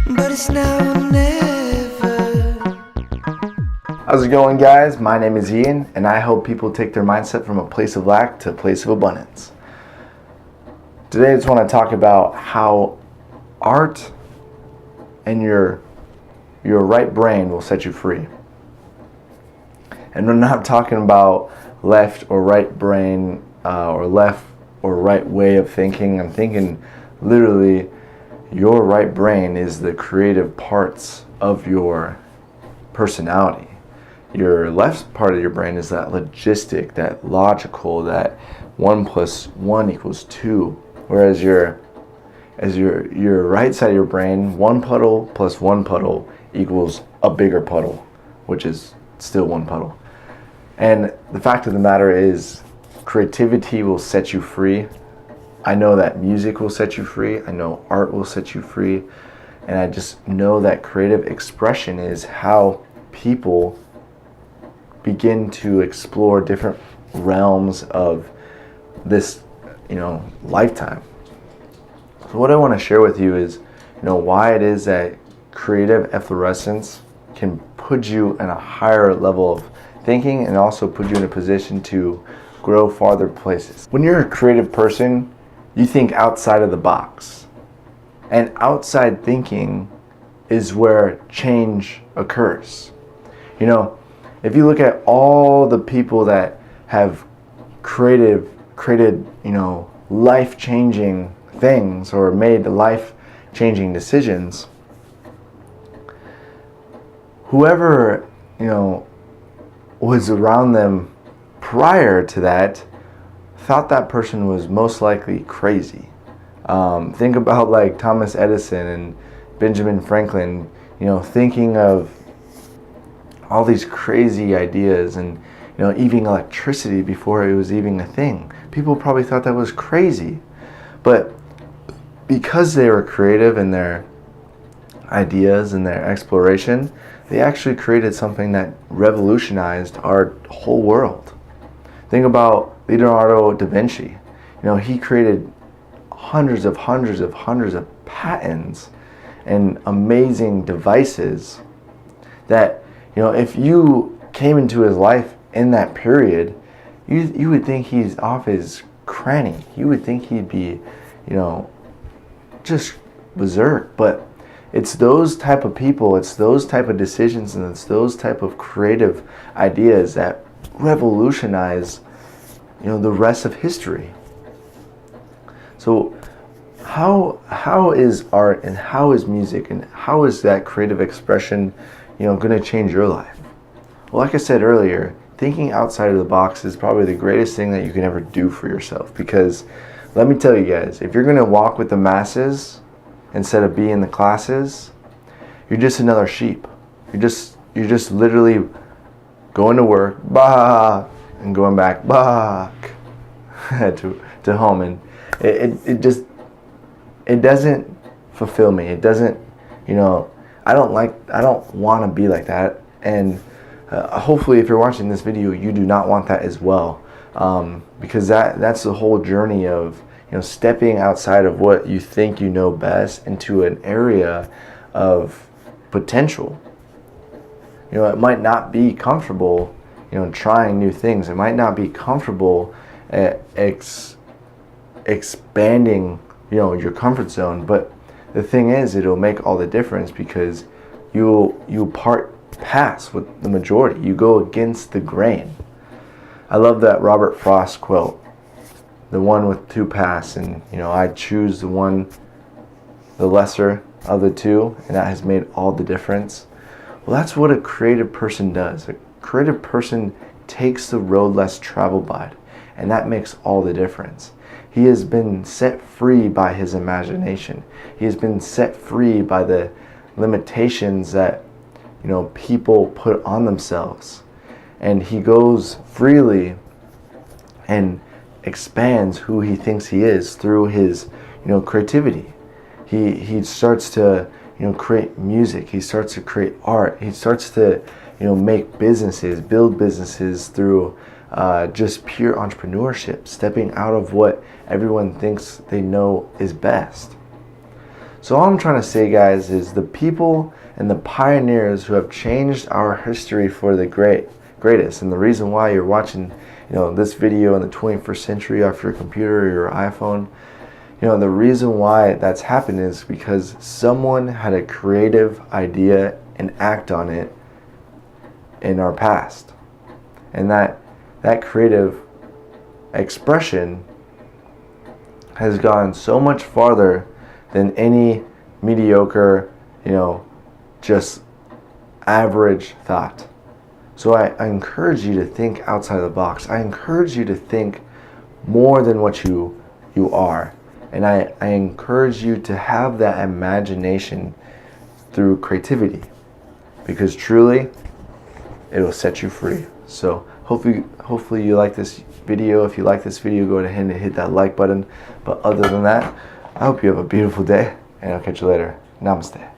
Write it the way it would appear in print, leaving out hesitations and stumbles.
but it's now or never. How's it going, guys? My name is Ian, and I help people take their mindset from a place of lack to a place of abundance. Today I just want to talk about how art and your right brain will set you free. And we're not talking about left or right brain or left or right way of thinking. I'm thinking literally your right brain is the creative parts of your personality. Your left part of your brain is that logistic, that logical, that 1 + 1 = 2. Whereas your right side of your brain, 1 puddle plus 1 puddle equals a bigger puddle, which is still 1 puddle. And the fact of the matter is, creativity will set you free. I know that music will set you free. I know art will set you free. And I just know that creative expression is how people begin to explore different realms of this, lifetime. So what I want to share with you is, why it is that creative efflorescence can put you in a higher level of thinking and also put you in a position to grow farther places. When you're a creative person, you think outside of the box. And outside thinking is where change occurs. If you look at all the people that have created, life-changing things or made life-changing decisions, whoever, was around them prior to that thought that person was most likely crazy. Think about like Thomas Edison and Benjamin Franklin, thinking of all these crazy ideas and, even electricity before it was even a thing. People probably thought that was crazy. But because they were creative in their ideas and their exploration, they actually created something that revolutionized our whole world. Think about Leonardo da Vinci. He created hundreds of patents and amazing devices that, if you came into his life in that period, you would think he's off his cranny. You would think he'd be, just berserk. But it's those type of people, it's those type of decisions, and it's those type of creative ideas that revolutionize, the rest of history. So how is art and how is music and how is that creative expression, going to change your life? Well, like I said earlier, thinking outside of the box is probably the greatest thing that you can ever do for yourself. Because let me tell you guys, if you're going to walk with the masses instead of be in the classes, you're just another sheep. You're just literally going to work, bah, and going back, bah, to home, and it doesn't fulfill me. It doesn't, I don't want to be like that. And hopefully, if you're watching this video, you do not want that as well, because that's the whole journey of stepping outside of what you think you know best into an area of potential. It might not be comfortable, trying new things. It might not be comfortable expanding, your comfort zone. But the thing is, it'll make all the difference because you part pass with the majority. You go against the grain. I love that Robert Frost quote, the one with 2 paths, and I choose the lesser of the two, and that has made all the difference. Well, that's what a creative person does. A creative person takes the road less traveled by, and that makes all the difference. He has been set free by his imagination. He has been set free by the limitations that people put on themselves, and he goes freely and expands who he thinks he is through his creativity. He starts to create music. He starts to create art. He starts to make businesses, build businesses through just pure entrepreneurship, stepping out of what everyone thinks they know is best. So all I'm trying to say, guys, is the people and the pioneers who have changed our history for the greatest, and the reason why you're watching, this video in the 21st century off your computer or your iPhone, the reason why that's happened is because someone had a creative idea and act on it in our past. And that creative expression has gone so much farther than any mediocre, just average thought. So I encourage you to think outside the box. I encourage you to think more than what you are. And I encourage you to have that imagination through creativity, because truly it'll set you free. So hopefully you like this video. If you like this video, go ahead and hit that like button. But other than that, I hope you have a beautiful day, and I'll catch you later. Namaste.